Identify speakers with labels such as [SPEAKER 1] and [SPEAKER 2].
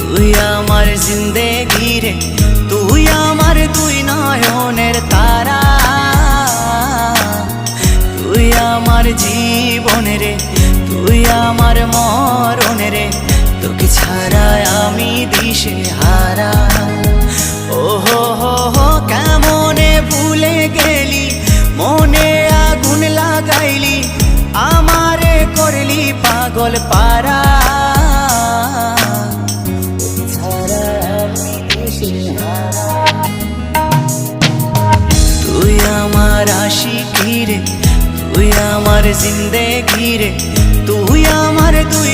[SPEAKER 1] তুই আমার জিন্দেগি রে, তুই আমার দুই নয়নের তারা, তুই আমার জীবন রে, তুই আমার মরণ রে, তোকে ছাড়া আমি দিশে হারা। ও হো হো হো কেমনে ভুলে গেলি, মনে আগুন লাগাইলি, আমারে করলি পাগল পারা। তুই আমার আশিকি রে, তুই আমার জিন্দেগি রে, তুই আমার দুই